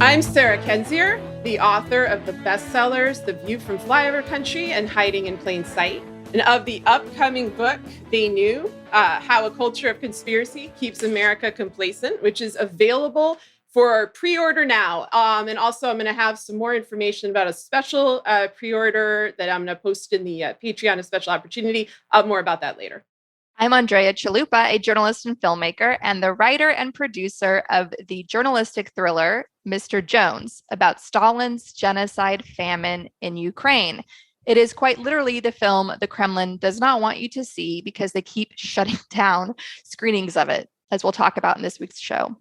I'm Sarah Kendzior, the author of the bestsellers The View from Flyover Country and Hiding in Plain Sight, and of the upcoming book, They Knew, How a Culture of Conspiracy Keeps America Complacent, which is available for pre-order now. And also I'm going to have some more information about a special pre-order that I'm going to post in the Patreon, a special opportunity. More about that later. I'm Andrea Chalupa, a journalist and filmmaker, and the writer and producer of the journalistic thriller, Mr. Jones, about Stalin's genocide famine in Ukraine. It is quite literally the film the Kremlin does not want you to see because they keep shutting down screenings of it, as we'll talk about in this week's show.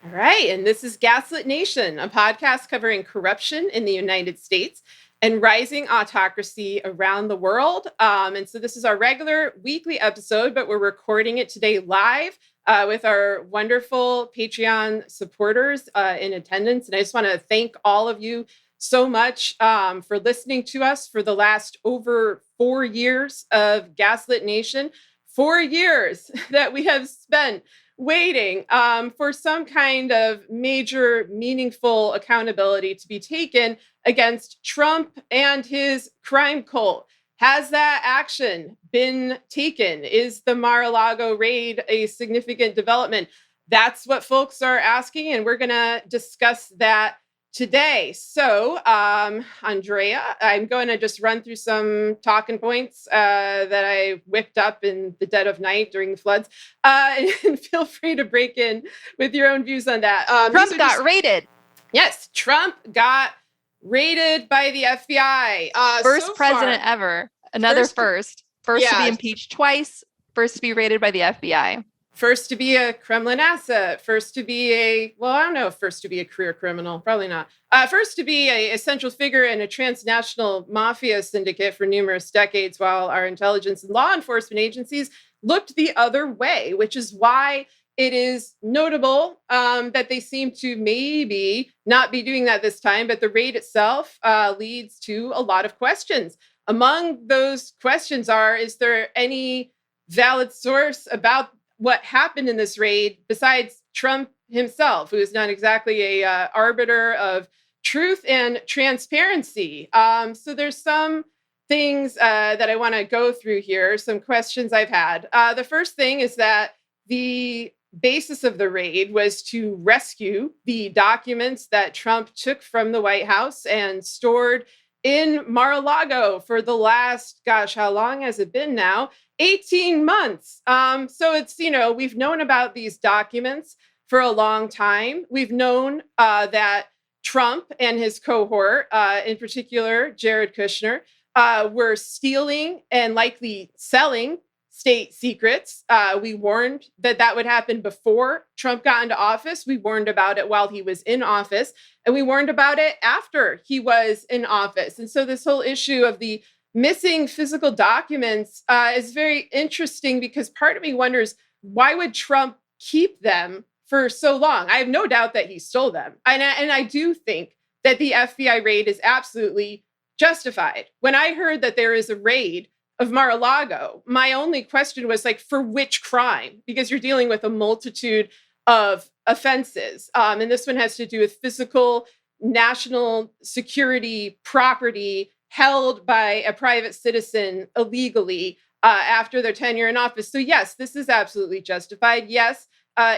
All right, and this is Gaslit Nation, a podcast covering corruption in the United States and rising autocracy around the world. And so this is our regular weekly episode, but we're recording it today live with our wonderful Patreon supporters in attendance. And I just want to thank all of you so much for listening to us for the last over 4 years of Gaslit Nation. 4 years that we have spent waiting for some kind of major, meaningful accountability to be taken against Trump and his crime cult. Has that action been taken? Is the Mar-a-Lago raid a significant development? That's what folks are asking, and we're going to discuss that today. So, Andrea, I'm going to just run through some talking points that I whipped up in the dead of night during the floods, and feel free to break in with your own views on that. Trump got raided. Yes, Trump got raided by the FBI. First president ever. Another first. First to be impeached twice. First to be raided by the FBI. First to be a Kremlin asset. First to be I don't know if first to be a career criminal. Probably not. First to be a central figure in a transnational mafia syndicate for numerous decades while our intelligence and law enforcement agencies looked the other way, which is why it is notable that they seem to maybe not be doing that this time, but the raid itself leads to a lot of questions. Among those questions is there any valid source about what happened in this raid besides Trump himself, who is not exactly a arbiter of truth and transparency? So there's some things that I want to go through here, some questions I've had. The first thing is that the basis of the raid was to rescue the documents that Trump took from the White House and stored in Mar-a-Lago for the last, how long has it been now? 18 months. So it's, we've known about these documents for a long time. We've known that Trump and his cohort, in particular, Jared Kushner, were stealing and likely selling state secrets. We warned that would happen before Trump got into office. We warned about it while he was in office, and we warned about it after he was in office. And so this whole issue of the missing physical documents is very interesting because part of me wonders, why would Trump keep them for so long? I have no doubt that he stole them. And I do think that the FBI raid is absolutely justified. When I heard that there is a raid of Mar-a-Lago, my only question was for which crime? Because you're dealing with a multitude of offenses. And this one has to do with physical, national security property held by a private citizen illegally after their tenure in office. So yes, this is absolutely justified. Yes,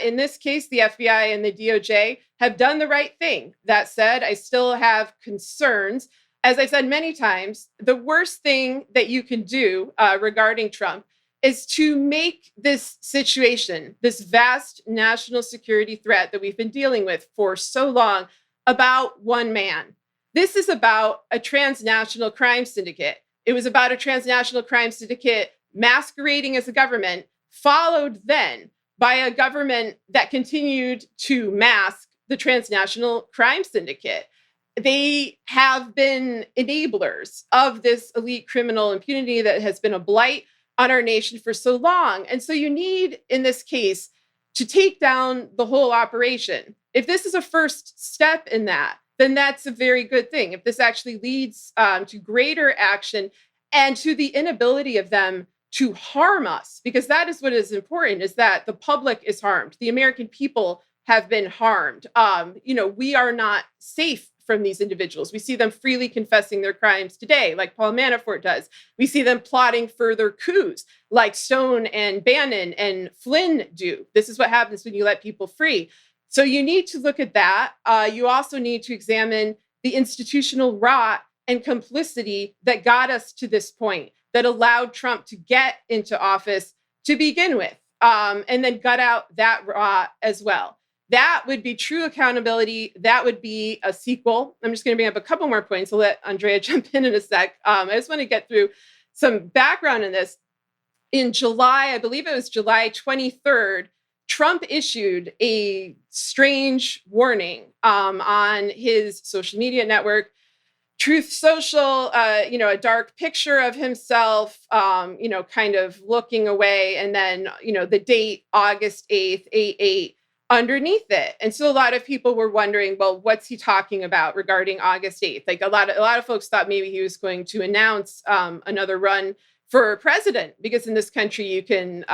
in this case, the FBI and the DOJ have done the right thing. That said, I still have concerns. As I said many times, the worst thing that you can do regarding Trump is to make this situation, this vast national security threat that we've been dealing with for so long, about one man. This is about a transnational crime syndicate. It was about a transnational crime syndicate masquerading as a government, followed then by a government that continued to mask the transnational crime syndicate. They have been enablers of this elite criminal impunity that has been a blight on our nation for so long. And so you need, in this case, to take down the whole operation. If this is a first step in that, then that's a very good thing. If this actually leads to greater action and to the inability of them to harm us, because that is what is important, is that the public is harmed. The American people have been harmed. We are not safe from these individuals. We see them freely confessing their crimes today, like Paul Manafort does. We see them plotting further coups, like Stone and Bannon and Flynn do. This is what happens when you let people free. So you need to look at that. You also need to examine the institutional rot and complicity that got us to this point, that allowed Trump to get into office to begin with, and then gut out that rot as well. That would be true accountability. That would be a sequel. I'm just going to bring up a couple more points. I'll let Andrea jump in a sec. I just want to get through some background in this. In July, I believe it was July 23rd, Trump issued a strange warning on his social media network, Truth Social, a dark picture of himself, kind of looking away. And then, the date, August 8th, 8/8, underneath it. And so a lot of people were wondering, well, what's he talking about regarding August 8th? Like a lot of folks thought maybe he was going to announce another run for president, because in this country you can,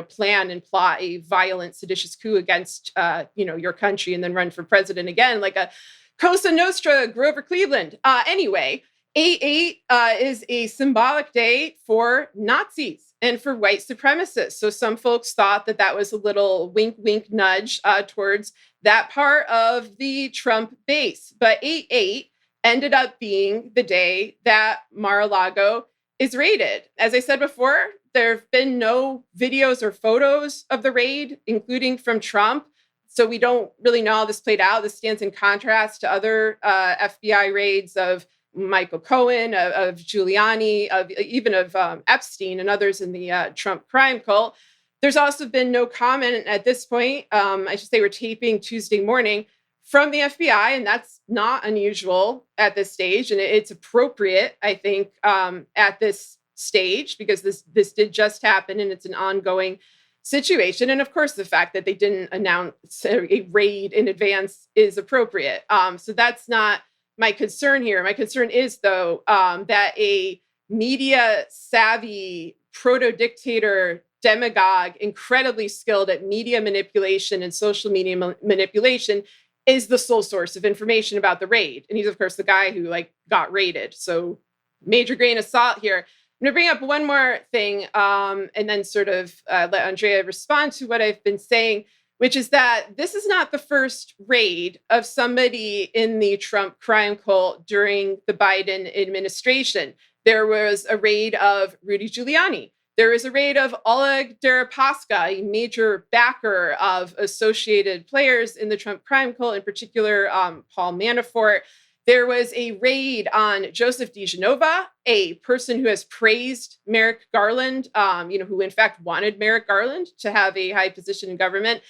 plan and plot a violent, seditious coup against, your country and then run for president again, like a Cosa Nostra, Grover Cleveland. Anyway, 8/8 is a symbolic day for Nazis and for white supremacists. So some folks thought that was a little wink, wink, nudge towards that part of the Trump base. But 8/8 ended up being the day that Mar-a-Lago is raided. As I said before, there have been no videos or photos of the raid, including from Trump. So we don't really know how this played out. This stands in contrast to other FBI raids of Michael Cohen, of Giuliani, even of Epstein and others in the Trump crime cult. There's also been no comment at this point. I should say we're taping Tuesday morning from the FBI, and that's not unusual at this stage. And it's appropriate, I think, at this stage, because this did just happen and it's an ongoing situation. And of course, the fact that they didn't announce a raid in advance is appropriate. So that's not my concern here. My concern is, though, that a media savvy proto-dictator demagogue, incredibly skilled at media manipulation and social media manipulation, is the sole source of information about the raid. And he's, of course, the guy who got raided. So major grain of salt here. I'm going to bring up one more thing and then sort of let Andrea respond to what I've been saying, which is that this is not the first raid of somebody in the Trump crime cult during the Biden administration. There was a raid of Rudy Giuliani. There was a raid of Oleg Deripaska, a major backer of associated players in the Trump crime cult, in particular, Paul Manafort. There was a raid on Joseph DeGenova, a person who has praised Merrick Garland, who in fact wanted Merrick Garland to have a high position in government,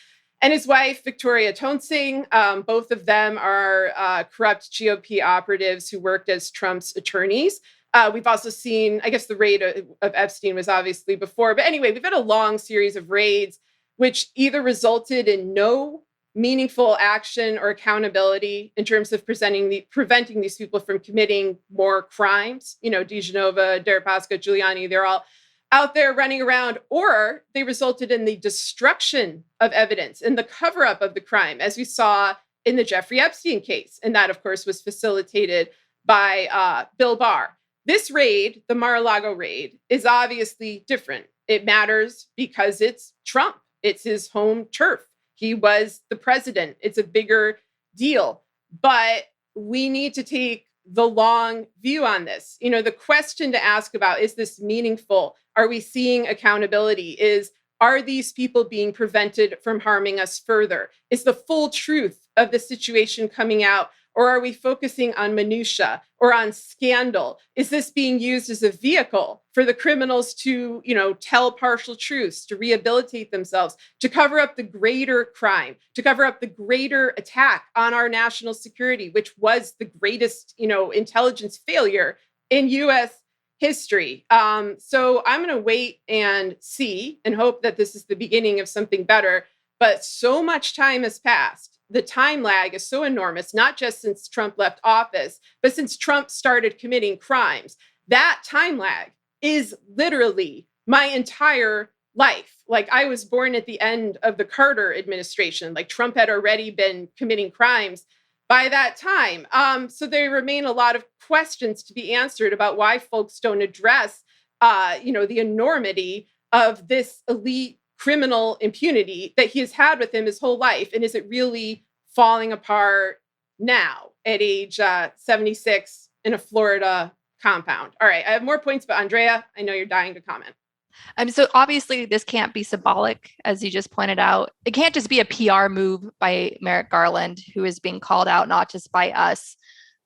and his wife, Victoria Toensing. Both of them are corrupt GOP operatives who worked as Trump's attorneys. We've also seen, I guess the raid of Epstein was obviously before. But anyway, we've had a long series of raids, which either resulted in no meaningful action or accountability in terms of preventing these people from committing more crimes. DeGenova, Deripaska, Giuliani, they're all out there running around, or they resulted in the destruction of evidence and the cover-up of the crime, as we saw in the Jeffrey Epstein case. And that, of course, was facilitated by Bill Barr. This raid, the Mar-a-Lago raid, is obviously different. It matters because it's Trump. It's his home turf. He was the president. It's a bigger deal. But we need to take the long view on this. The question to ask about, is this meaningful? Are we seeing accountability? Are these people being prevented from harming us further? Is the full truth of the situation coming out? Or are we focusing on minutia or on scandal? Is this being used as a vehicle for the criminals to, tell partial truths, to rehabilitate themselves, to cover up the greater crime, to cover up the greater attack on our national security, which was the greatest, intelligence failure in U.S. history? So I'm going to wait and see and hope that this is the beginning of something better. But so much time has passed. The time lag is so enormous, not just since Trump left office, but since Trump started committing crimes. That time lag is literally my entire life. Like, I was born at the end of the Carter administration. Like, Trump had already been committing crimes by that time. So there remain a lot of questions to be answered about why folks don't address, the enormity of this elite criminal impunity that he has had with him his whole life. And is it really falling apart now at age 76 in a Florida compound? All right, I have more points, but Andrea, I know you're dying to comment. So obviously this can't be symbolic, as you just pointed out. It can't just be a PR move by Merrick Garland, who is being called out not just by us,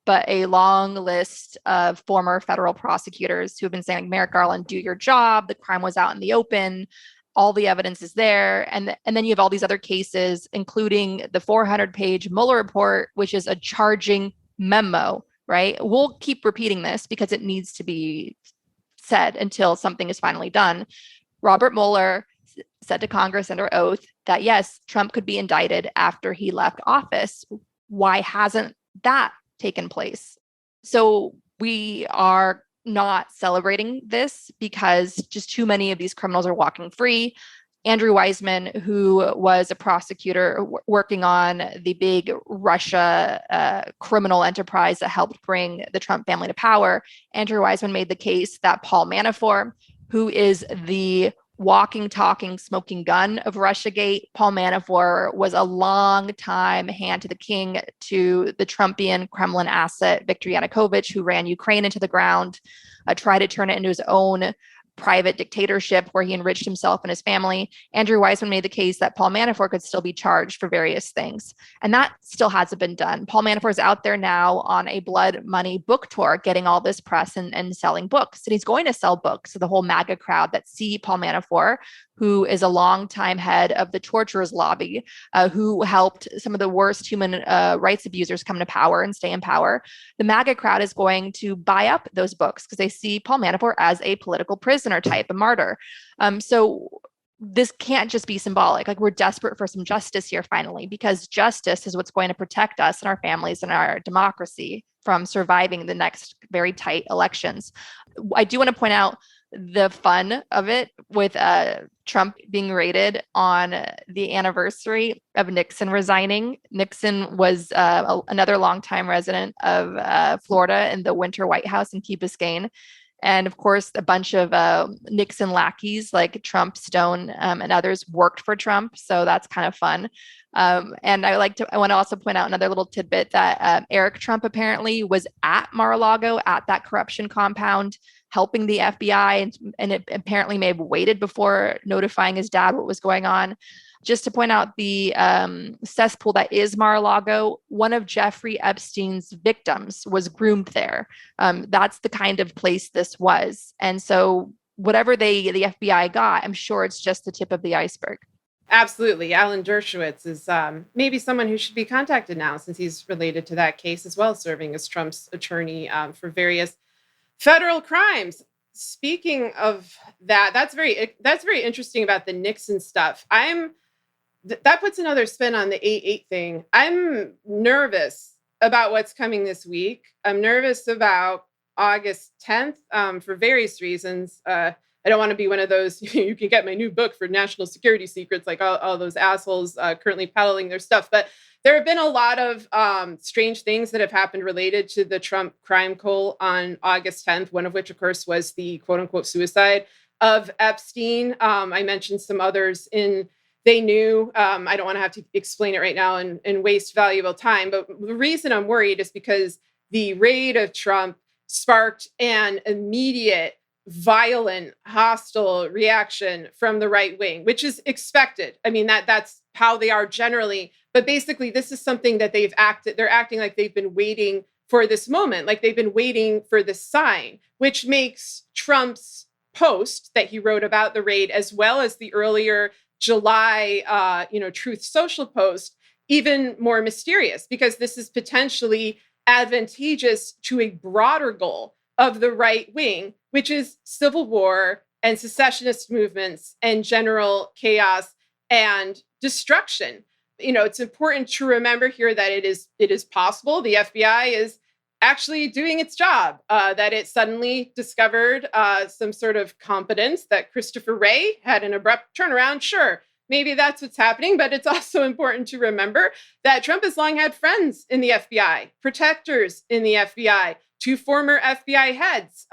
but a long list of former federal prosecutors who have been saying, Merrick Garland, do your job. The crime was out in the open. All the evidence is there. And then you have all these other cases, including the 400-page Mueller report, which is a charging memo, right? We'll keep repeating this because it needs to be said until something is finally done. Robert Mueller said to Congress under oath that, yes, Trump could be indicted after he left office. Why hasn't that taken place? So we are not celebrating this because just too many of these criminals are walking free. Andrew Weissmann, who was a prosecutor working on the big Russia criminal enterprise that helped bring the Trump family to power, Andrew Weissmann made the case that Paul Manafort, who is the walking, talking, smoking gun of Russiagate, Paul Manafort was a long time hand to the king to the Trumpian Kremlin asset, Viktor Yanukovych, who ran Ukraine into the ground, tried to turn it into his own private dictatorship where he enriched himself and his family. Andrew Weissmann made the case that Paul Manafort could still be charged for various things. And that still hasn't been done. Paul Manafort is out there now on a blood money book tour, getting all this press and selling books. And he's going to sell books to the whole MAGA crowd that see Paul Manafort, who is a longtime head of the torturers lobby, who helped some of the worst human rights abusers come to power and stay in power. The MAGA crowd is going to buy up those books because they see Paul Manafort as a political prisoner type, a martyr. So this can't just be symbolic. Like, we're desperate for some justice here finally, because justice is what's going to protect us and our families and our democracy from surviving the next very tight elections. I do want to point out the fun of it with Trump being raided on the anniversary of Nixon resigning. Nixon was another longtime resident of Florida in the Winter White House in Key Biscayne. And of course, a bunch of Nixon lackeys like Trump, Stone, and others worked for Trump. So that's kind of fun. And I want to also point out another little tidbit that Eric Trump apparently was at Mar-a-Lago at that corruption compound, helping the FBI, and it apparently may have waited before notifying his dad what was going on. Just to point out the cesspool that is Mar-a-Lago, one of Jeffrey Epstein's victims was groomed there. That's the kind of place this was. And so whatever the FBI got, I'm sure it's just the tip of the iceberg. Absolutely. Alan Dershowitz is maybe someone who should be contacted now, since he's related to that case as well, serving as Trump's attorney for various federal crimes. Speaking of that, that's very interesting about the Nixon stuff. That puts another spin on the 8/8 thing. I'm nervous about what's coming this week. I'm nervous about August 10th for various reasons. I don't want to be one of those, you can get my new book for national security secrets, like all those assholes currently peddling their stuff. But there have been a lot of strange things that have happened related to the Trump crime call on August 10th, one of which, of course, was the quote unquote suicide of Epstein. I mentioned some others in They Knew. I don't want to have to explain it right now and waste valuable time. But the reason I'm worried is because the raid of Trump sparked an immediate, violent, hostile reaction from the right wing, which is expected. I mean, that's how they are generally. But basically, this is something that they're acting like they've been waiting for this moment, like they've been waiting for this sign, which makes Trump's post that he wrote about the raid, as well as the earlier July, Truth Social post, even more mysterious, because this is potentially advantageous to a broader goal of the right wing, which is civil war and secessionist movements and general chaos and destruction. It's important to remember here that it is possible. The FBI is actually doing its job, that it suddenly discovered some sort of competence, that Christopher Wray had an abrupt turnaround. Sure, maybe that's what's happening, but it's also important to remember that Trump has long had friends in the FBI, protectors in the FBI. Two former FBI heads,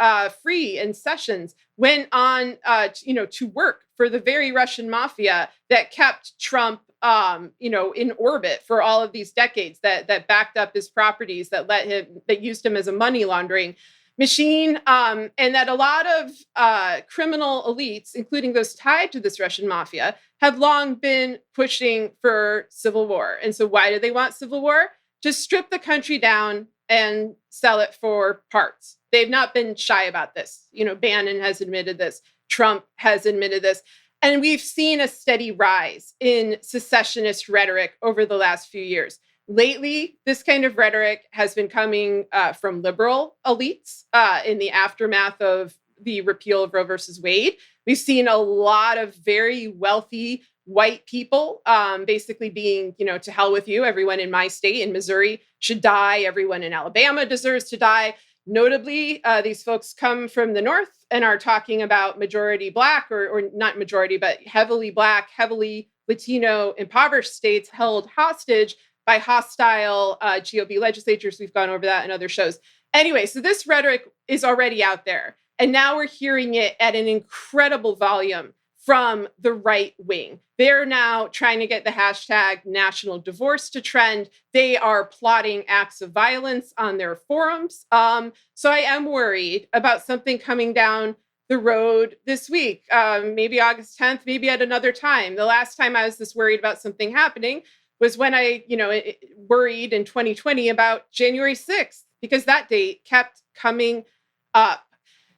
Free and Sessions, went on, to work for the very Russian mafia that kept Trump, in orbit for all of these decades, that backed up his properties, that used him as a money laundering machine, and that a lot of criminal elites, including those tied to this Russian mafia, have long been pushing for civil war. And so, why do they want civil war? To strip the country down and sell it for parts. They've not been shy about this. Bannon has admitted this. Trump has admitted this. And we've seen a steady rise in secessionist rhetoric over the last few years. Lately, this kind of rhetoric has been coming from liberal elites in the aftermath of the repeal of Roe versus Wade. We've seen a lot of very wealthy white people basically being, to hell with you. Everyone in my state, in Missouri, should die. Everyone in Alabama deserves to die. Notably, these folks come from the North and are talking about majority Black, or not majority, but heavily Black, heavily Latino, impoverished states held hostage by hostile GOP legislatures. We've gone over that in other shows. Anyway, so this rhetoric is already out there. And now we're hearing it at an incredible volume from the right wing. They're now trying to get the hashtag national divorce to trend. They are plotting acts of violence on their forums. So I am worried about something coming down the road this week, maybe August 10th, maybe at another time. The last time I was this worried about something happening was when I, worried in 2020 about January 6th, because that date kept coming up.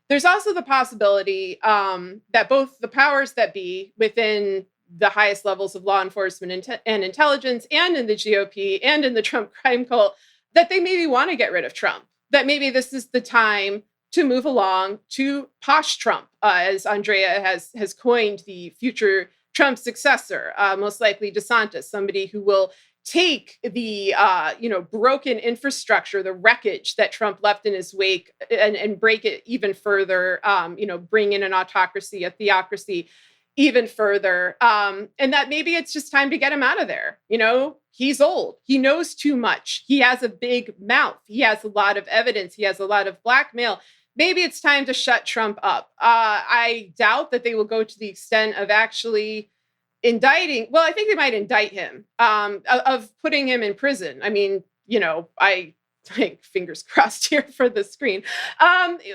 There's also the possibility that both the powers that be within the highest levels of law enforcement and intelligence, and in the GOP and in the Trump crime cult, that they maybe want to get rid of Trump, that maybe this is the time to move along to posh Trump, as Andrea has coined the future Trump successor, most likely DeSantis, somebody who will take the broken infrastructure, the wreckage that Trump left in his wake, and break it even further, bring in an autocracy, a theocracy even further. And that maybe it's just time to get him out of there. He's old. He knows too much. He has a big mouth. He has a lot of evidence. He has a lot of blackmail. Maybe it's time to shut Trump up. I doubt that they will go to the extent of actually indicting. Well, I think they might indict him, of putting him in prison. I mean, I think fingers crossed here for the screen.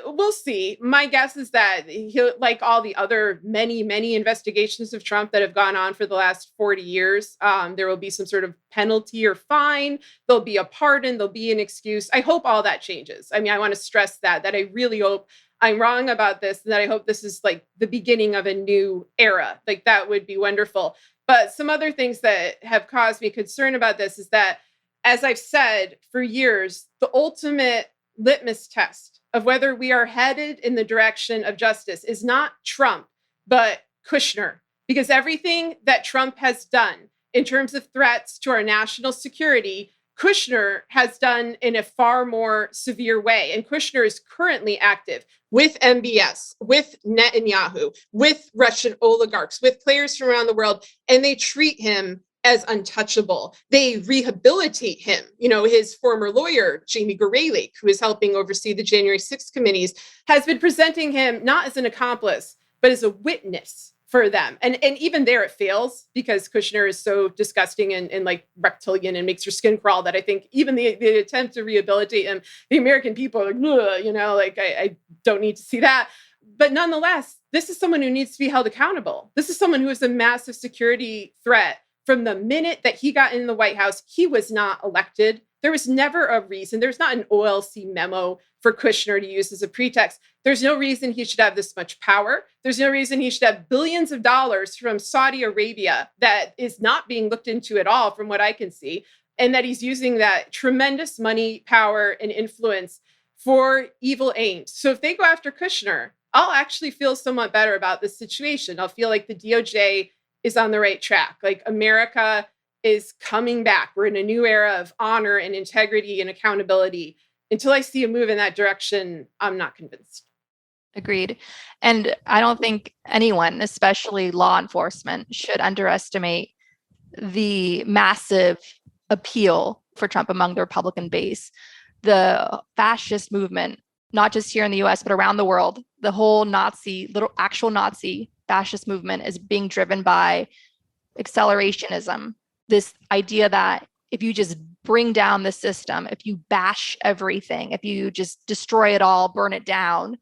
We'll see. My guess is that he'll, like all the other many investigations of Trump that have gone on for the last 40 years, there will be some sort of penalty or fine. There'll be a pardon. There'll be an excuse. I hope all that changes. I mean, I want to stress that I really hope I'm wrong about this, and that I hope this is like the beginning of a new era. Like, that would be wonderful. But some other things that have caused me concern about this is that, as I've said for years, the ultimate litmus test of whether we are headed in the direction of justice is not Trump, but Kushner. Because everything that Trump has done in terms of threats to our national security, Kushner has done in a far more severe way. And Kushner is currently active with MBS, with Netanyahu, with Russian oligarchs, with players from around the world, and they treat him as untouchable. They rehabilitate him. His former lawyer, Jamie Gorelick, who is helping oversee the January 6th committees, has been presenting him not as an accomplice, but as a witness for them. And even there it fails, because Kushner is so disgusting and like reptilian and makes your skin crawl, that I think even the attempt to rehabilitate him, the American people are like, I don't need to see that. But nonetheless, this is someone who needs to be held accountable. This is someone who is a massive security threat. From the minute that he got in the White House, he was not elected. There was never a reason. There's not an OLC memo for Kushner to use as a pretext. There's no reason he should have this much power. There's no reason he should have billions of dollars from Saudi Arabia that is not being looked into at all, from what I can see, and that he's using that tremendous money, power, and influence for evil aims. So if they go after Kushner, I'll actually feel somewhat better about this situation. I'll feel like the DOJ is on the right track. Like, America is coming back. We're in a new era of honor and integrity and accountability. until I see a move in that direction, I'm not convinced. Agreed. And I don't think anyone, especially law enforcement, should underestimate the massive appeal for Trump among the Republican base. The fascist movement, not just here in the US, but around the world, the whole actual Nazi fascist movement is being driven by accelerationism. This idea that if you just bring down the system, if you bash everything, if you just destroy it all, burn it down,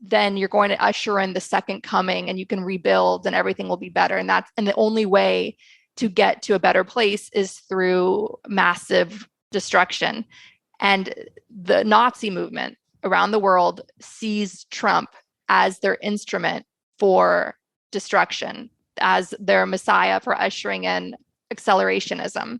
then you're going to usher in the second coming and you can rebuild and everything will be better. And the only way to get to a better place is through massive destruction. And the Nazi movement around the world sees Trump as their instrument for destruction, as their messiah for ushering in accelerationism.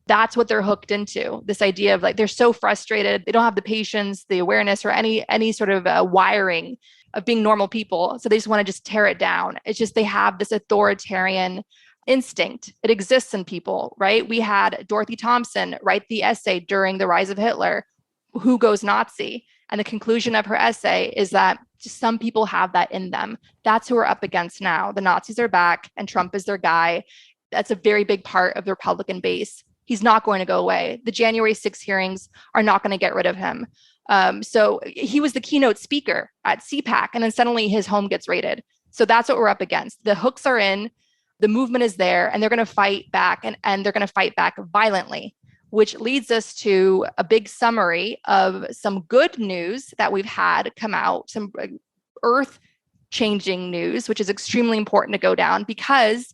That's what they're hooked into. This idea of like, they're so frustrated. They don't have the patience, the awareness, or any sort of wiring of being normal people. So they just want to just tear it down. It's just, they have this authoritarian instinct. It exists in people, right? We had Dorothy Thompson write the essay during the rise of Hitler, Who Goes Nazi? And the conclusion of her essay is that just some people have that in them. That's who we're up against now. The Nazis are back and Trump is their guy. That's a very big part of the Republican base. He's not going to go away. The January 6 hearings are not going to get rid of him. So he was the keynote speaker at CPAC, and then suddenly his home gets raided. So that's what we're up against. The hooks are in, the movement is there, and they're going to fight back, and they're going to fight back violently, which leads us to a big summary of some good news that we've had come out, some earth-changing news, which is extremely important to go down because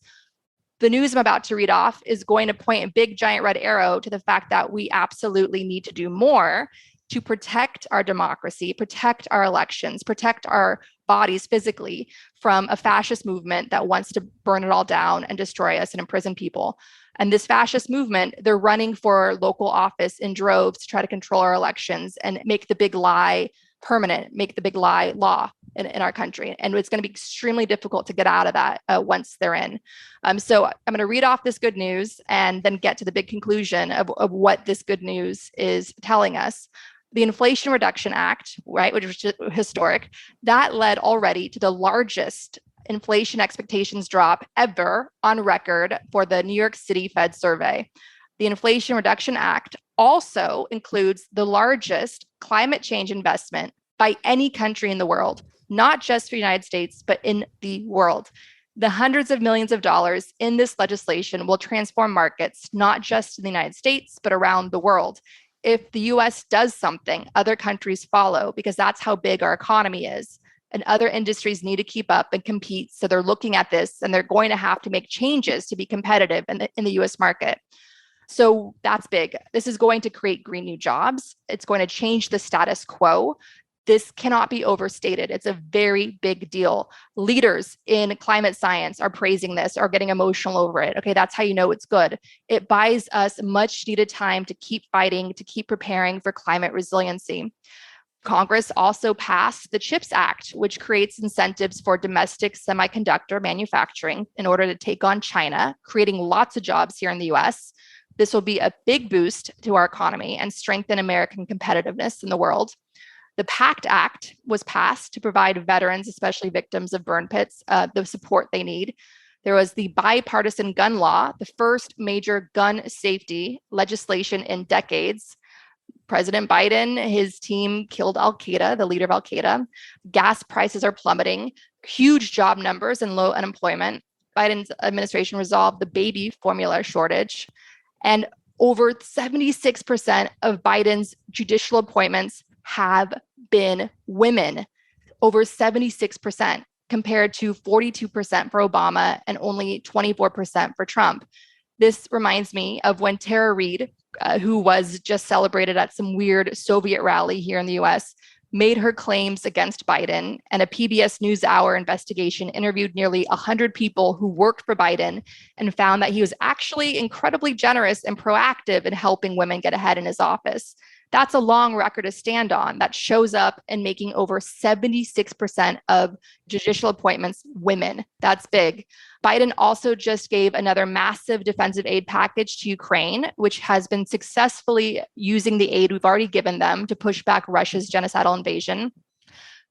the news I'm about to read off is going to point a big giant red arrow to the fact that we absolutely need to do more to protect our democracy, protect our elections, protect our bodies physically from a fascist movement that wants to burn it all down and destroy us and imprison people. And this fascist movement, they're running for local office in droves to try to control our elections and make the big lie permanent, make the big lie law in our country. And it's going to be extremely difficult to get out of that once they're in. So I'm going to read off this good news and then get to the big conclusion of what this good news is telling us. The Inflation Reduction Act, right, which was historic, that led already to the largest inflation expectations drop ever on record for the New York City Fed survey. The Inflation Reduction Act also includes the largest climate change investment by any country in the world, not just for the United States, but in the world. The hundreds of millions of dollars in this legislation will transform markets, not just in the United States, but around the world. If the US does something, other countries follow because that's how big our economy is. And other industries need to keep up and compete. So they're looking at this and they're going to have to make changes to be competitive in the US market. So that's big. This is going to create green new jobs. It's going to change the status quo. This cannot be overstated. It's a very big deal. Leaders in climate science are praising this, are getting emotional over it. Okay, that's how you know it's good. It buys us much needed time to keep fighting, to keep preparing for climate resiliency. Congress also passed the CHIPS Act, which creates incentives for domestic semiconductor manufacturing in order to take on China, creating lots of jobs here in the US. This will be a big boost to our economy and strengthen American competitiveness in the world. The PACT Act was passed to provide veterans, especially victims of burn pits, the support they need. There was the Bipartisan Gun Law, the first major gun safety legislation in decades. President Biden, his team killed Al-Qaeda, the leader of Al-Qaeda. Gas prices are plummeting, huge job numbers and low unemployment. Biden's administration resolved the baby formula shortage. And over 76% of Biden's judicial appointments have been women, over 76%, compared to 42% for Obama and only 24% for Trump. This reminds me of when Tara Reid, who was just celebrated at some weird Soviet rally here in the US, made her claims against Biden, and a PBS NewsHour investigation interviewed nearly 100 people who worked for Biden and found that he was actually incredibly generous and proactive in helping women get ahead in his office. That's a long record to stand on that shows up in making over 76% of judicial appointments women. That's big. Biden also just gave another massive defensive aid package to Ukraine, which has been successfully using the aid we've already given them to push back Russia's genocidal invasion.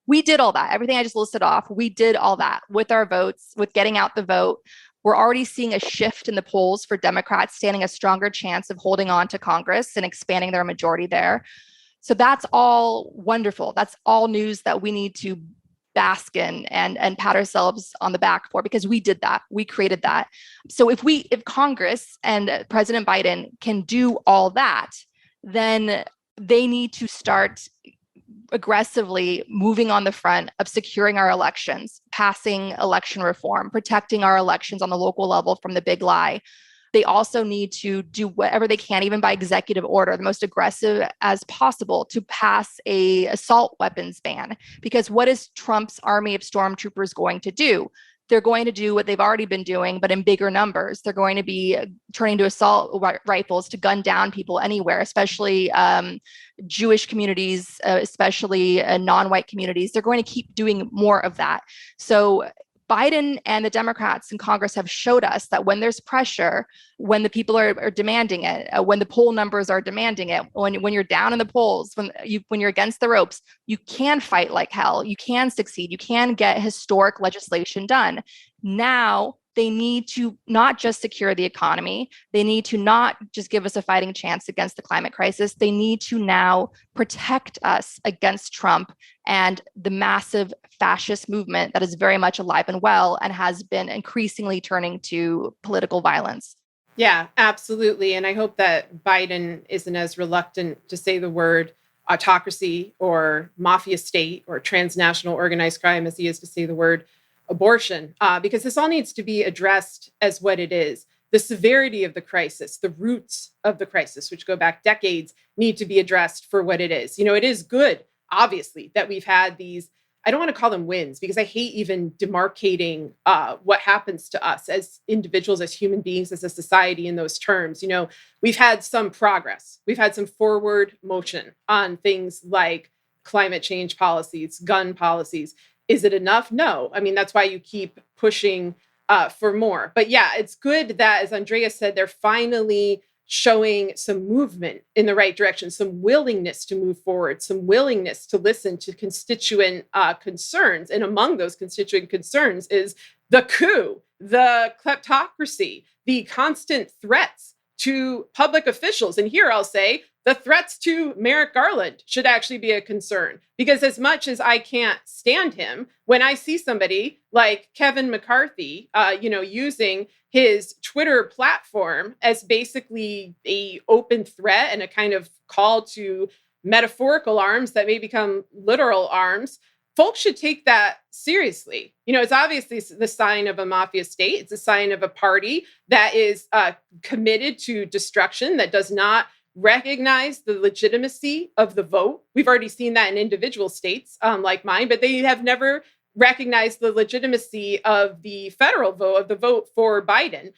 We did all that. Everything I just listed off, we did all that with our votes, with getting out the vote. We're already seeing a shift in the polls for Democrats standing a stronger chance of holding on to Congress and expanding their majority there. So that's all wonderful. That's all news that we need to bask in and pat ourselves on the back for, because we did that. We created that. So if Congress and President Biden can do all that, then they need to start aggressively moving on the front of securing our elections, passing election reform, protecting our elections on the local level from the big lie. They also need to do whatever they can, even by executive order, the most aggressive as possible, to pass a assault weapons ban. Because what is Trump's army of stormtroopers going to do? They're going to do what they've already been doing, but in bigger numbers. They're going to be turning to assault rifles to gun down people anywhere, especially Jewish communities, especially non-white communities. They're going to keep doing more of that. So Biden and the Democrats in Congress have showed us that when there's pressure, when the people are demanding it, when the poll numbers are demanding it, when you're down in the polls, when you're against the ropes, you can fight like hell. You can succeed. You can get historic legislation done. Now they need to not just secure the economy. They need to not just give us a fighting chance against the climate crisis. They need to now protect us against Trump and the massive fascist movement that is very much alive and well and has been increasingly turning to political violence. Yeah, absolutely. And I hope that Biden isn't as reluctant to say the word autocracy or mafia state or transnational organized crime as he is to say the word abortion, because this all needs to be addressed as what it is. The severity of the crisis, the roots of the crisis, which go back decades, need to be addressed for what it is. It is good, obviously, that we've had these, I don't want to call them wins, because I hate even demarcating what happens to us as individuals, as human beings, as a society in those terms. We've had some progress. We've had some forward motion on things like climate change policies, gun policies. Is it enough? No. I mean, that's why you keep pushing for more. But yeah, it's good that, as Andrea said, they're finally showing some movement in the right direction, some willingness to move forward, some willingness to listen to constituent concerns. And among those constituent concerns is the coup, the kleptocracy, the constant threats to public officials. And here I'll say the threats to Merrick Garland should actually be a concern, because as much as I can't stand him, when I see somebody like Kevin McCarthy, using his Twitter platform as basically a open threat and a kind of call to metaphorical arms that may become literal arms, folks should take that seriously. It's obviously the sign of a mafia state. It's a sign of a party that is committed to destruction, that does not recognize the legitimacy of the vote. We've already seen that in individual states like mine, but they have never recognized the legitimacy of the federal vote, of the vote for Biden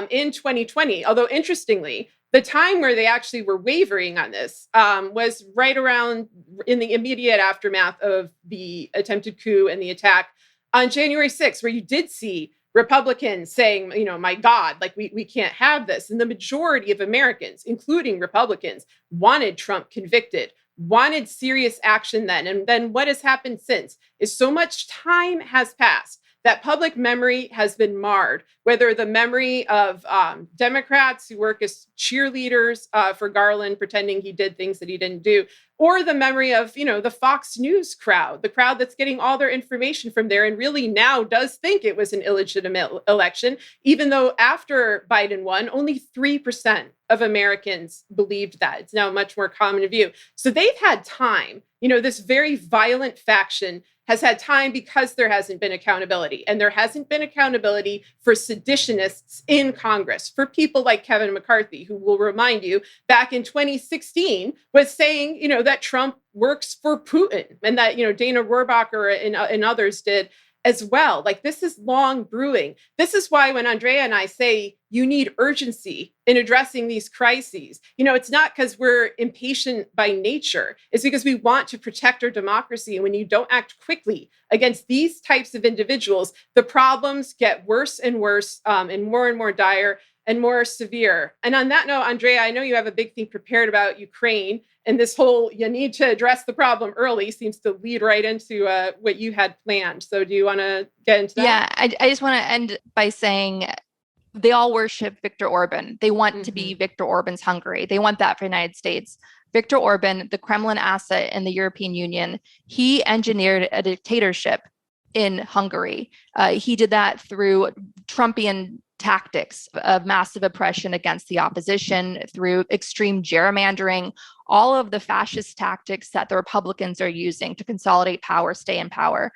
in 2020. Although, interestingly, the time where they actually were wavering on this was right around in the immediate aftermath of the attempted coup and the attack on January 6th, where you did see Republicans saying, my God, like we can't have this. And the majority of Americans, including Republicans, wanted Trump convicted, wanted serious action then. And then what has happened since is so much time has passed that public memory has been marred, whether the memory of Democrats who work as cheerleaders for Garland, pretending he did things that he didn't do, or the memory of, the Fox News crowd, the crowd that's getting all their information from there and really now does think it was an illegitimate election, even though after Biden won, only 3% of Americans believed that. It's now a much more common view. So they've had time. This very violent faction has had time because there hasn't been accountability. And there hasn't been accountability for seditionists in Congress, for people like Kevin McCarthy, who will remind you back in 2016 was saying, that Trump works for Putin and that, Dana Rohrabacher and others did. as well. Like, this is long brewing. This is why when Andrea and I say you need urgency in addressing these crises, it's not because we're impatient by nature. It's because we want to protect our democracy. And when you don't act quickly against these types of individuals, the problems get worse and worse, and more dire and more severe. And on that note, Andrea, I know you have a big thing prepared about Ukraine, and this whole you need to address the problem early seems to lead right into what you had planned. So do you want to get into that? Yeah, I just want to end by saying they all worship Viktor Orban. They want to be Viktor Orban's Hungary. They want that for the United States. Viktor Orban, the Kremlin asset in the European Union, he engineered a dictatorship in Hungary. He did that through Trumpian tactics of massive oppression against the opposition, through extreme gerrymandering, all of the fascist tactics that the Republicans are using to consolidate power, stay in power.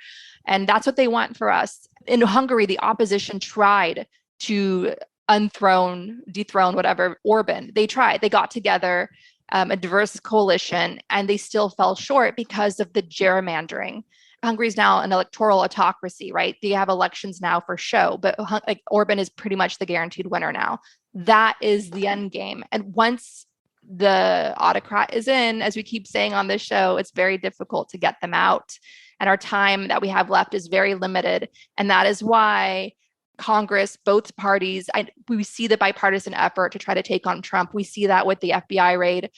And that's what they want for us. In Hungary, the opposition tried to dethrone whatever Orban. They tried. They got together a diverse coalition, and they still fell short because of the gerrymandering. Hungary is now an electoral autocracy, right? They have elections now for show, but like Orban is pretty much the guaranteed winner now. That is the end game. And once the autocrat is in, as we keep saying on this show, it's very difficult to get them out. And our time that we have left is very limited. And that is why Congress, both parties, we see the bipartisan effort to try to take on Trump. We see that with the FBI raid.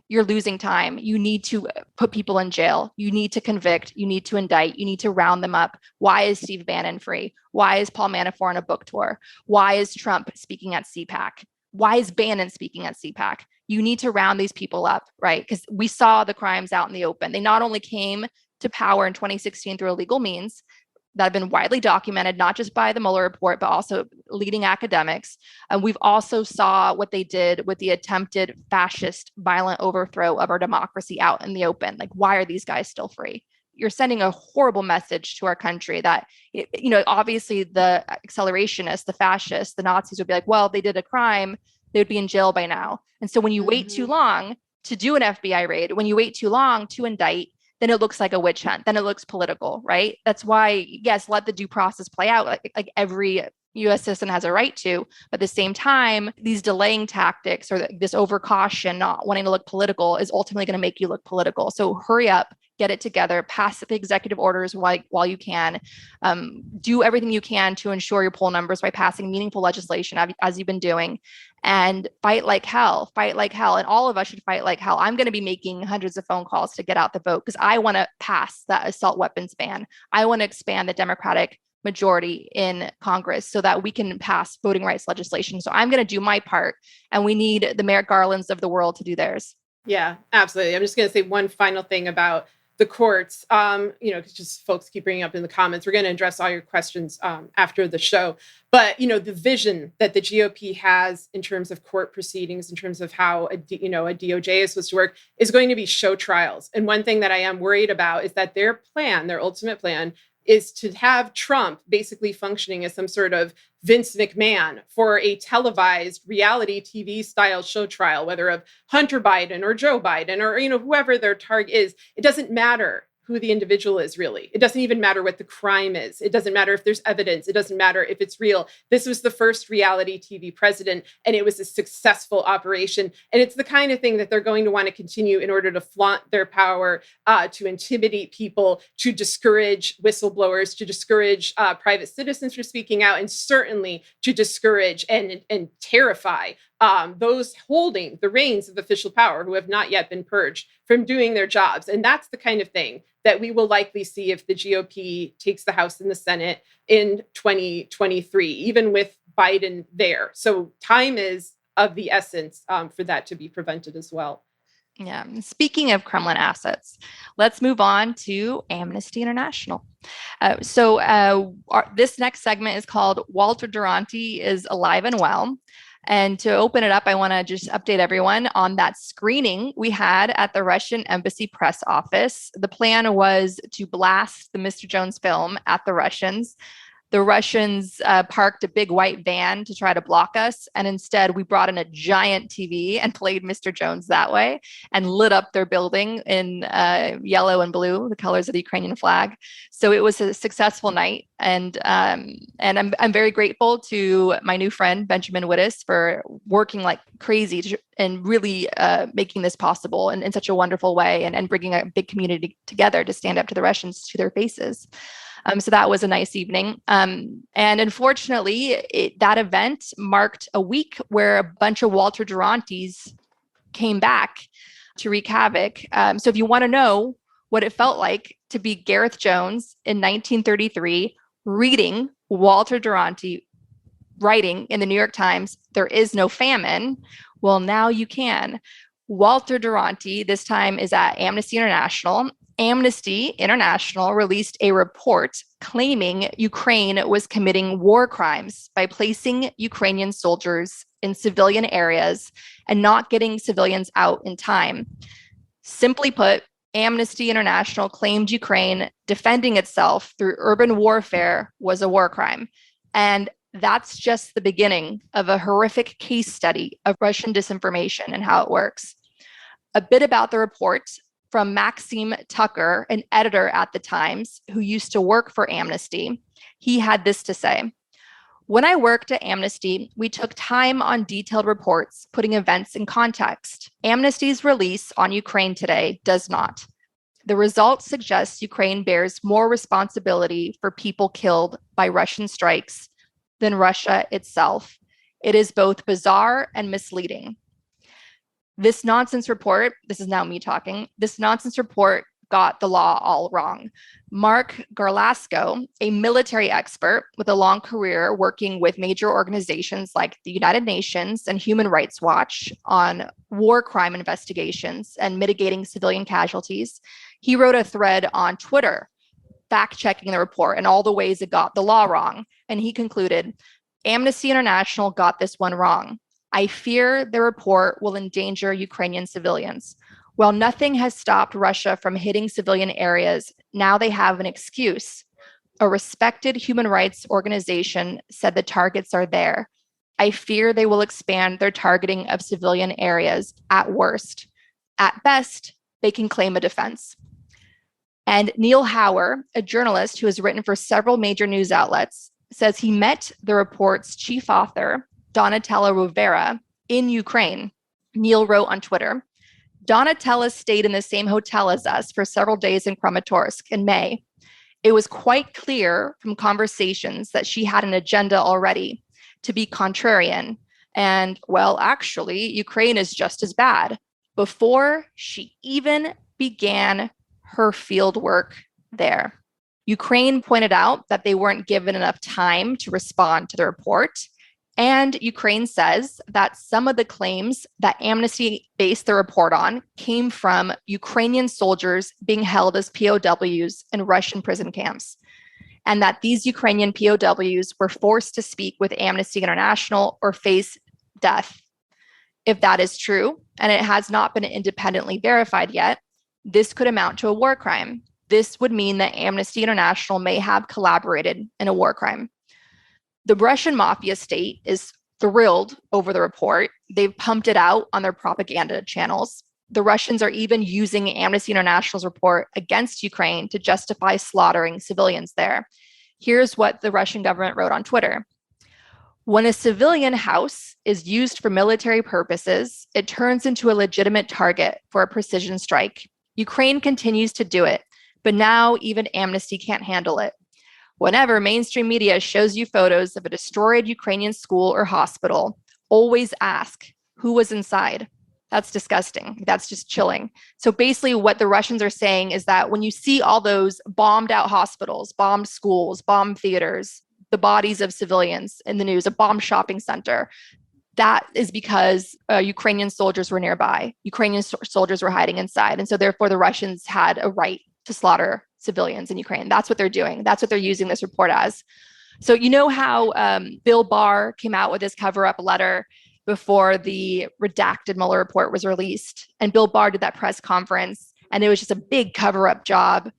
You're losing time. You need to put people in jail. You need to convict. You need to indict. You need to round them up. Why is Steve Bannon free? Why is Paul Manafort on a book tour? Why is Trump speaking at CPAC? Why is Bannon speaking at CPAC? You need to round these people up, right? Because we saw the crimes out in the open. They not only came to power in 2016 through illegal means that have been widely documented, not just by the Mueller report, but also leading academics. And we've also saw what they did with the attempted fascist violent overthrow of our democracy out in the open. Like, why are these guys still free? You're sending a horrible message to our country that, obviously the accelerationists, the fascists, the Nazis would be like, well, they did a crime, they would be in jail by now. And so when you wait too long to do an FBI raid, when you wait too long to indict, then it looks like a witch hunt. Then it looks political, right? That's why, yes, let the due process play out. Like every U.S. citizen has a right to. But at the same time, these delaying tactics or this overcaution, not wanting to look political, is ultimately going to make you look political. So hurry up, get it together, pass the executive orders while you can. Do everything you can to ensure your poll numbers by passing meaningful legislation, as you've been doing. And fight like hell. And all of us should fight like hell. I'm going to be making hundreds of phone calls to get out the vote because I want to pass that assault weapons ban. I want to expand the Democratic majority in Congress so that we can pass voting rights legislation. So I'm going to do my part, and we need the Merrick Garlands of the world to do theirs. Yeah, absolutely. I'm just going to say one final thing about the courts, because just folks keep bringing up in the comments. We're going to address all your questions after the show. But, the vision that the GOP has in terms of court proceedings, in terms of how a DOJ is supposed to work, is going to be show trials. And one thing that I am worried about is that their ultimate plan, is to have Trump basically functioning as some sort of Vince McMahon for a televised reality TV style show trial, whether of Hunter Biden or Joe Biden or, whoever their target is. It doesn't matter who the individual is, really. It doesn't even matter what the crime is. It doesn't matter if there's evidence. It doesn't matter if it's real. This was the first reality TV president, and it was a successful operation. And it's the kind of thing that they're going to want to continue in order to flaunt their power, to intimidate people, to discourage whistleblowers, to discourage private citizens from speaking out, and certainly to discourage and terrify those holding the reins of official power who have not yet been purged from doing their jobs. And that's the kind of thing that we will likely see if the GOP takes the House and the Senate in 2023, even with Biden there. So time is of the essence for that to be prevented as well. Yeah. Speaking of Kremlin assets, let's move on to Amnesty International. This next segment is called Walter Duranty is Alive and Well. And to open it up, I want to just update everyone on that screening we had at the Russian Embassy press office. The plan was to blast the Mr. Jones film at the Russians. The Russians parked a big white van to try to block us. And instead, we brought in a giant TV and played Mr. Jones that way and lit up their building in yellow and blue, the colors of the Ukrainian flag. So it was a successful night. And I'm very grateful to my new friend, Benjamin Wittes, for working like crazy and really making this possible in such a wonderful way and bringing a big community together to stand up to the Russians to their faces. So that was a nice evening. And unfortunately, that event marked a week where a bunch of Walter Durantes came back to wreak havoc. So if you want to know what it felt like to be Gareth Jones in 1933, reading Walter Durante writing in the New York Times, "There is no famine," well, now you can. Walter Durante, this time, is at Amnesty International. Amnesty International released a report claiming Ukraine was committing war crimes by placing Ukrainian soldiers in civilian areas and not getting civilians out in time. Simply put, Amnesty International claimed Ukraine defending itself through urban warfare was a war crime. And that's just the beginning of a horrific case study of Russian disinformation and how it works. A bit about the report from Maxime Tucker, an editor at the Times who used to work for Amnesty. He had this to say: "When I worked at Amnesty, we took time on detailed reports, putting events in context. Amnesty's release on Ukraine today does not. The results suggest Ukraine bears more responsibility for people killed by Russian strikes than Russia itself. It is both bizarre and misleading." This nonsense report, this is now me talking, this nonsense report got the law all wrong. Mark Garlasco, a military expert with a long career working with major organizations like the United Nations and Human Rights Watch on war crime investigations and mitigating civilian casualties, he wrote a thread on Twitter fact-checking the report and all the ways it got the law wrong. And he concluded, "Amnesty International got this one wrong. I fear the report will endanger Ukrainian civilians. While nothing has stopped Russia from hitting civilian areas, now they have an excuse. A respected human rights organization said the targets are there. I fear they will expand their targeting of civilian areas at worst. At best, they can claim a defense." And Neil Hauer, a journalist who has written for several major news outlets, says he met the report's chief author, Donatella Rovera, in Ukraine. Neil wrote on Twitter, "Donatella stayed in the same hotel as us for several days in Kramatorsk in May. It was quite clear from conversations that she had an agenda already, to be contrarian. And, well, actually, Ukraine is just as bad," before she even began her field work there. Ukraine pointed out that they weren't given enough time to respond to the report. And Ukraine says that some of the claims that Amnesty based the report on came from Ukrainian soldiers being held as POWs in Russian prison camps, and that these Ukrainian POWs were forced to speak with Amnesty International or face death. If that is true, and it has not been independently verified yet, this could amount to a war crime. This would mean that Amnesty International may have collaborated in a war crime. The Russian mafia state is thrilled over the report. They've pumped it out on their propaganda channels. The Russians are even using Amnesty International's report against Ukraine to justify slaughtering civilians there. Here's what the Russian government wrote on Twitter. "When a civilian house is used for military purposes, it turns into a legitimate target for a precision strike. Ukraine continues to do it, but now even Amnesty can't handle it. Whenever mainstream media shows you photos of a destroyed Ukrainian school or hospital, always ask who was inside. That's disgusting. That's just chilling." So basically what the Russians are saying is that when you see all those bombed out hospitals, bombed schools, bombed theaters, the bodies of civilians in the news, a bombed shopping center, that is because Ukrainian soldiers were nearby. Ukrainian soldiers were hiding inside. And so therefore the Russians had a right to slaughter civilians in Ukraine. That's what they're doing. That's what they're using this report as. So you know how Bill Barr came out with his cover-up letter before the redacted Mueller report was released, and Bill Barr did that press conference, and it was just a big cover-up job.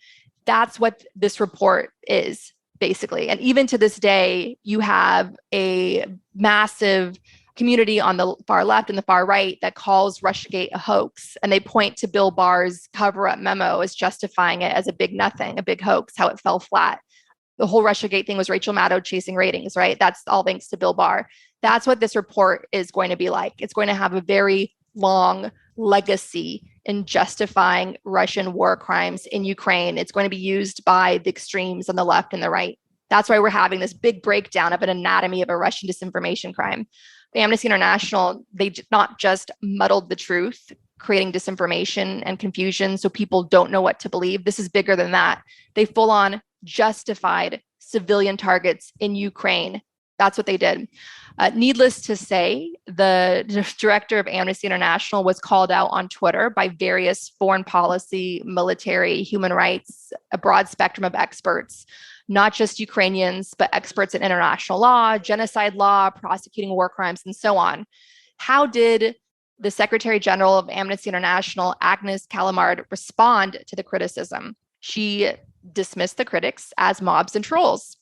That's what this report is. basically. And even to this day, you have a massive community on the far left and the far right that calls Russiagate a hoax. And they point to Bill Barr's cover-up memo as justifying it as a big nothing, a big hoax, how it fell flat. The whole Russiagate thing was Rachel Maddow chasing ratings, right? That's all thanks to Bill Barr. That's what this report is going to be like. It's going to have a very long legacy in justifying Russian war crimes in Ukraine. It's going to be used by the extremes on the left and the right. That's why we're having this big breakdown of an anatomy of a Russian disinformation crime. Amnesty International, they not just muddled the truth, creating disinformation and confusion so people don't know what to believe. This is bigger than that. They full on justified civilian targets in Ukraine. That's what they did. Needless to say, the director of Amnesty International was called out on Twitter by various foreign policy, military, human rights, a broad spectrum of experts, not just Ukrainians, but experts in international law, genocide law, prosecuting war crimes, and so on. How did the Secretary General of Amnesty International, Agnes Callamard, respond to the criticism? She dismissed the critics as mobs and trolls.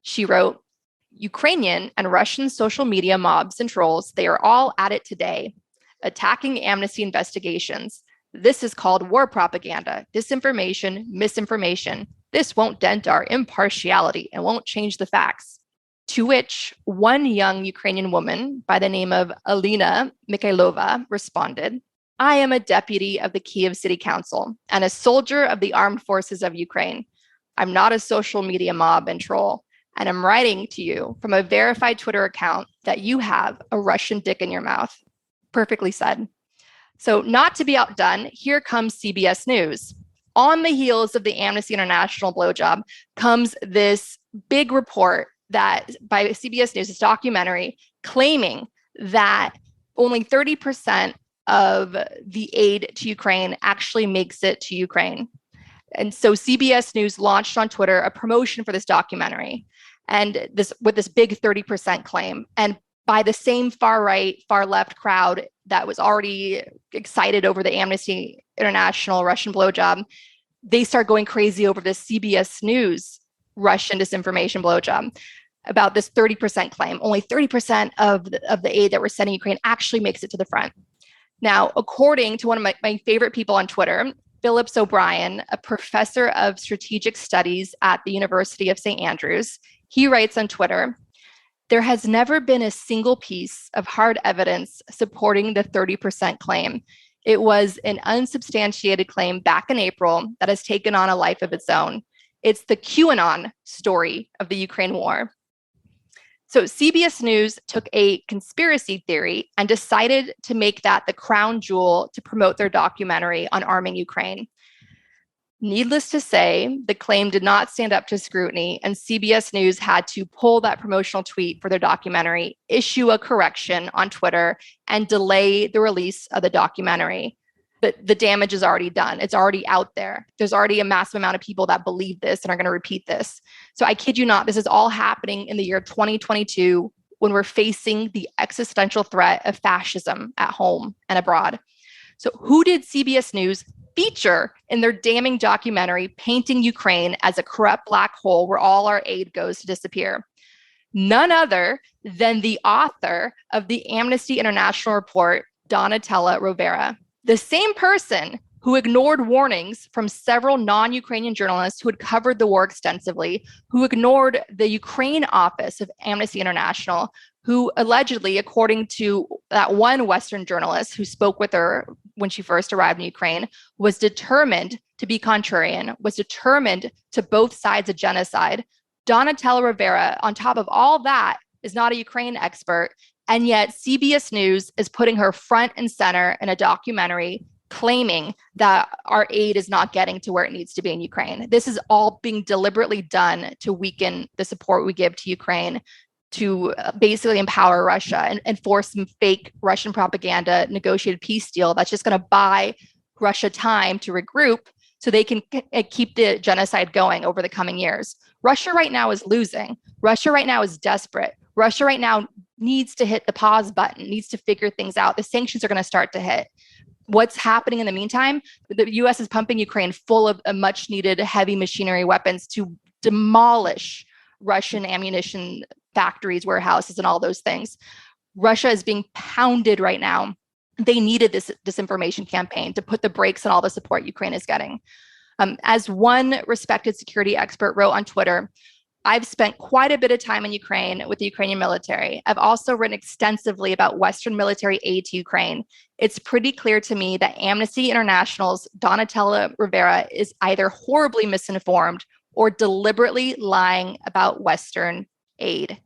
She wrote, Ukrainian and Russian social media mobs and trolls, they are all at it today, attacking Amnesty investigations. This is called war propaganda, disinformation, misinformation. This won't dent our impartiality and won't change the facts. To which one young Ukrainian woman by the name of Alina Mikhailova responded, I am a deputy of the Kyiv City Council and a soldier of the armed forces of Ukraine. I'm not a social media mob and troll. And I'm writing to you from a verified Twitter account that you have a Russian dick in your mouth. Perfectly said. So not to be outdone, here comes CBS News. On the heels of the Amnesty International blowjob comes this big report that by CBS News, this documentary claiming that only 30% of the aid to Ukraine actually makes it to Ukraine. And so CBS News launched on Twitter a promotion for this documentary, and this with this big 30% claim. And by the same far right, far left crowd that was already excited over the Amnesty International Russian blowjob, they start going crazy over this CBS News Russian disinformation blowjob about this 30% claim. Only 30% of the aid that we're sending Ukraine actually makes it to the front. Now, according to one of my favorite people on Twitter, Phillips O'Brien, a professor of strategic studies at the University of St. Andrews, he writes on Twitter, there has never been a single piece of hard evidence supporting the 30% claim. It was an unsubstantiated claim back in April that has taken on a life of its own. It's the QAnon story of the Ukraine war. So CBS News took a conspiracy theory and decided to make that the crown jewel to promote their documentary on arming Ukraine. Needless to say, the claim did not stand up to scrutiny, and CBS News had to pull that promotional tweet for their documentary, issue a correction on Twitter, and delay the release of the documentary. But the damage is already done. It's already out there. There's already a massive amount of people that believe this and are going to repeat this. So I kid you not, this is all happening in the year 2022 when we're facing the existential threat of fascism at home and abroad. So who did CBS News feature in their damning documentary painting Ukraine as a corrupt black hole where all our aid goes to disappear? None other than the author of the Amnesty International report, Donatella Rovera. The same person who ignored warnings from several non-Ukrainian journalists who had covered the war extensively, who ignored the Ukraine office of Amnesty International, who allegedly, according to that one Western journalist who spoke with her when she first arrived in Ukraine, was determined to be contrarian, was determined to both sides of genocide. Donatella Rovera, on top of all that, is not a Ukraine expert. And yet CBS News is putting her front and center in a documentary claiming that our aid is not getting to where it needs to be in Ukraine. This is all being deliberately done to weaken the support we give to Ukraine, to basically empower Russia and force some fake Russian propaganda negotiated peace deal that's just going to buy Russia time to regroup so they can keep the genocide going over the coming years. Russia right now is losing. Russia right now is desperate. Russia right now needs to hit the pause button, needs to figure things out. The sanctions are going to start to hit. What's happening in the meantime? The US is pumping Ukraine full of much needed heavy machinery weapons to demolish Russian ammunition factories, warehouses, and all those things. Russia is being pounded right now. They needed this disinformation campaign to put the brakes on all the support Ukraine is getting. As one respected security expert wrote on Twitter, I've spent quite a bit of time in Ukraine with the Ukrainian military. I've also written extensively about Western military aid to Ukraine. It's pretty clear to me that Amnesty International's Donatella Rivera is either horribly misinformed or deliberately lying about Western aid.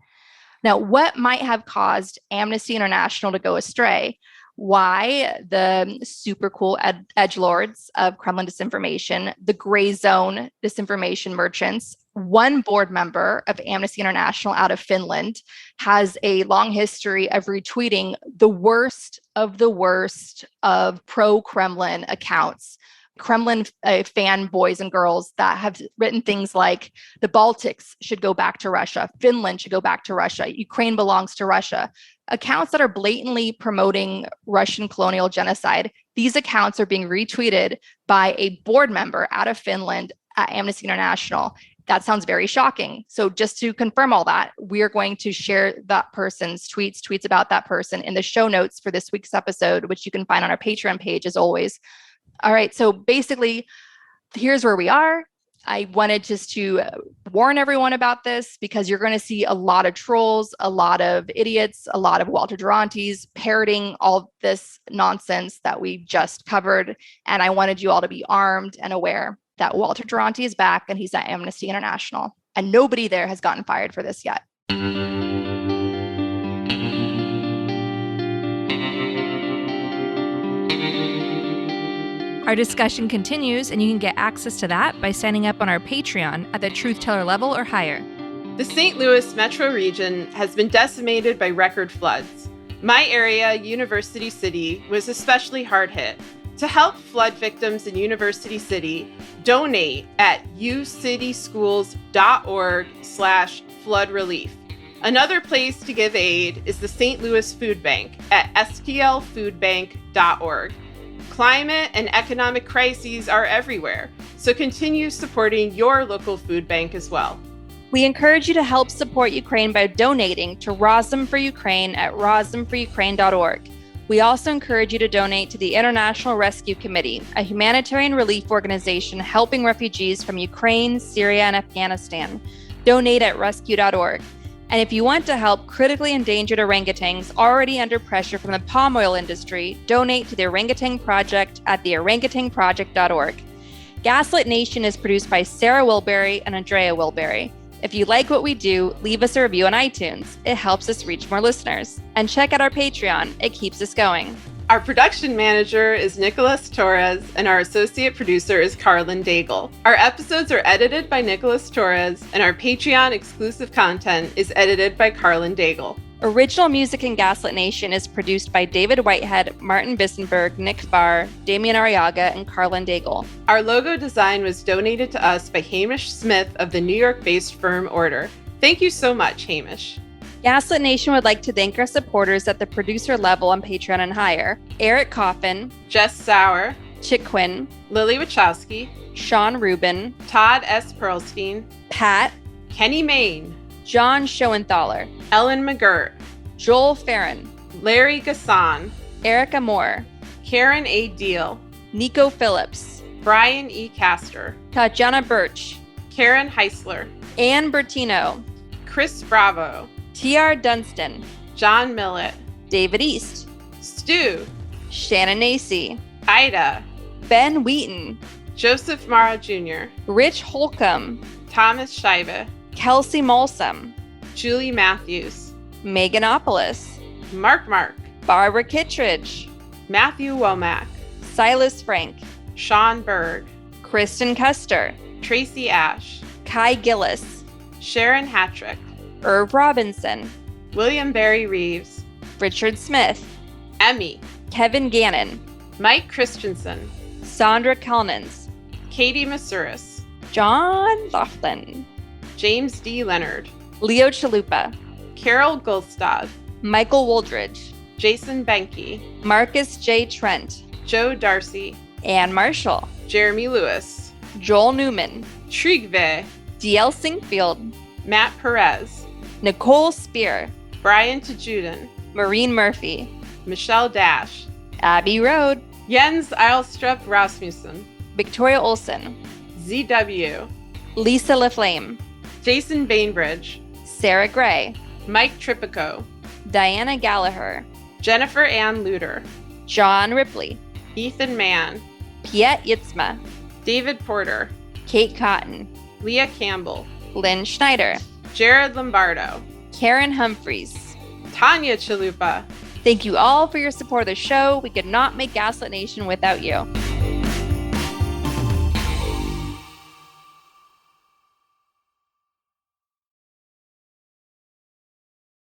Now, what might have caused Amnesty International to go astray? Why the super cool edgelords of Kremlin disinformation, the gray zone disinformation merchants, one board member of Amnesty International out of Finland has a long history of retweeting the worst of pro-Kremlin accounts. Kremlin fanboys and girls that have written things like the Baltics should go back to Russia, Finland should go back to Russia, Ukraine belongs to Russia. Accounts that are blatantly promoting Russian colonial genocide. These accounts are being retweeted by a board member out of Finland at Amnesty International. That sounds very shocking. So just to confirm all that, we are going to share that person's tweets about that person in the show notes for this week's episode, which you can find on our Patreon page as always. All right, so basically, here's where we are. I wanted just to warn everyone about this because you're going to see a lot of trolls, a lot of idiots, a lot of Walter Durantes parroting all this nonsense that we just covered. And I wanted you all to be armed and aware that Walter Durante is back and he's at Amnesty International. And nobody there has gotten fired for this yet. Our discussion continues, and you can get access to that by signing up on our Patreon at the Truth Teller level or higher. The St. Louis metro region has been decimated by record floods. My area, University City, was especially hard hit. To help flood victims in University City, donate at ucityschools.org/flood relief. Another place to give aid is the St. Louis Food Bank at stlfoodbank.org. Climate and economic crises are everywhere, so continue supporting your local food bank as well. We encourage you to help support Ukraine by donating to Rozum for Ukraine at rozumforukraine.org. We also encourage you to donate to the International Rescue Committee, a humanitarian relief organization helping refugees from Ukraine, Syria, and Afghanistan. Donate at rescue.org. And if you want to help critically endangered orangutans already under pressure from the palm oil industry, donate to the Orangutan Project at theorangutanproject.org. Gaslit Nation is produced by Sarah Wilbury and Andrea Wilbury. If you like what we do, leave us a review on iTunes. It helps us reach more listeners. And check out our Patreon. It keeps us going. Our production manager is Nicholas Torres, and our associate producer is Carlin Daigle. Our episodes are edited by Nicholas Torres, and our Patreon exclusive content is edited by Carlin Daigle. Original music in Gaslit Nation is produced by David Whitehead, Martin Bissenberg, Nick Farr, Damian Arriaga, and Carlin Daigle. Our logo design was donated to us by Hamish Smith of the New York-based firm Order. Thank you so much, Hamish. Gaslit Nation would like to thank our supporters at the producer level on Patreon and higher: Eric Coffin, Jess Sauer, Chick Quinn, Lily Wachowski, Sean Rubin, Todd S. Perlstein, Pat, Kenny Main, John Schoenthaler, Ellen McGirt, Joel Farron, Larry Gasson, Erica Moore, Karen A. Deal, Nico Phillips, Brian E. Castor, Tatjana Birch, Karen Heisler, Ann Bertino, Chris Bravo, T.R. Dunstan, John Millett, David East, Stu, Shannon Nacy, Ida, Ben Wheaton, Joseph Mara Jr., Rich Holcomb, Thomas Scheibe, Kelsey Molsam, Julie Matthews, Meganopolis, Mark, Barbara Kittredge, Matthew Womack, Silas Frank, Sean Berg, Kristen Custer, Tracy Ash, Kai Gillis, Sharon Hattrick, Irv Robinson, William Barry Reeves, Richard Smith, Emmy, Kevin Gannon, Mike Christensen, Sandra Kalnins, Katie Masuris, John Laughlin, James D. Leonard, Leo Chalupa, Carol Gulstad, Michael Woldridge, Jason Benke, Marcus J. Trent, Joe Darcy, Ann Marshall, Jeremy Lewis, Joel Newman, Trygve, DL Singfield, Matt Perez, Nicole Spear, Brian Tajudin, Maureen Murphy, Michelle Dash, Abby Road, Jens Eilstrup Rasmussen, Victoria Olson, ZW, Lisa LaFlame, Jason Bainbridge, Sarah Gray, Mike Tripico, Diana Gallagher, Jennifer Ann Luter, John Ripley, Ethan Mann, Piet Yitzma, David Porter, Kate Cotton, Leah Campbell, Lynn Schneider, Jared Lombardo, Karen Humphreys. Tanya Chalupa. Thank you all for your support of the show. We could not make Gaslit Nation without you.